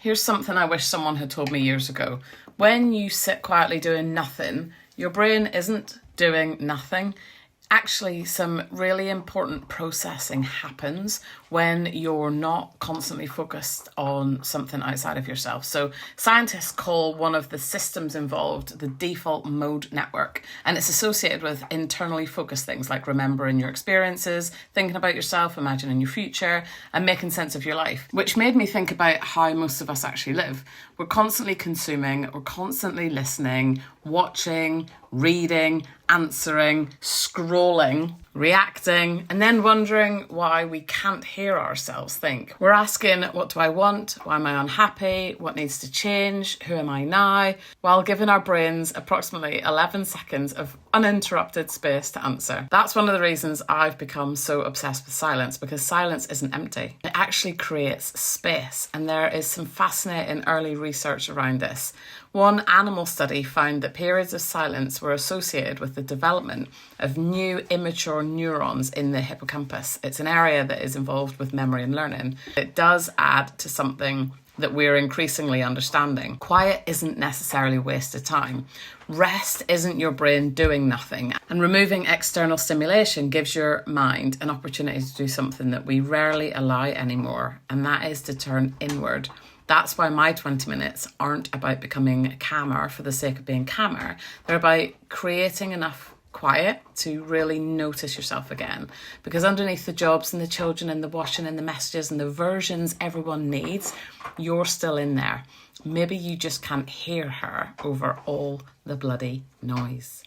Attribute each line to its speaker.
Speaker 1: Here's something I wish someone had told me years ago. When you sit quietly doing nothing, your brain isn't doing nothing. Actually, some really important processing happens when you're not constantly focused on something outside of yourself. So scientists call one of the systems involved the default mode network, and it's associated with internally focused things like remembering your experiences, thinking about yourself, imagining your future, and making sense of your life, which made me think about how most of us actually live. We're constantly consuming, we're constantly listening, watching, reading, answering, scrolling, reacting, and then wondering why we can't hear ourselves think. We're asking, what do I want? Why am I unhappy? What needs to change? Who am I now? While giving our brains approximately 11 seconds of uninterrupted space to answer. That's one of the reasons I've become so obsessed with silence, because silence isn't empty. It actually creates space, and there is some fascinating early research around this. One animal study found that periods of silence were associated with the development of new immature neurons in the hippocampus. It's an area that is involved with memory and learning. It does add to something that we're increasingly understanding. Quiet isn't necessarily wasted time. Rest isn't your brain doing nothing. And removing external stimulation gives your mind an opportunity to do something that we rarely allow anymore, and that is to turn inward. That's why my 20 minutes aren't about becoming calmer for the sake of being calmer. They're about creating enough quiet to really notice yourself again. Because underneath the jobs and the children and the washing and the messages and the versions everyone needs, you're still in there. Maybe you just can't hear her over all the bloody noise.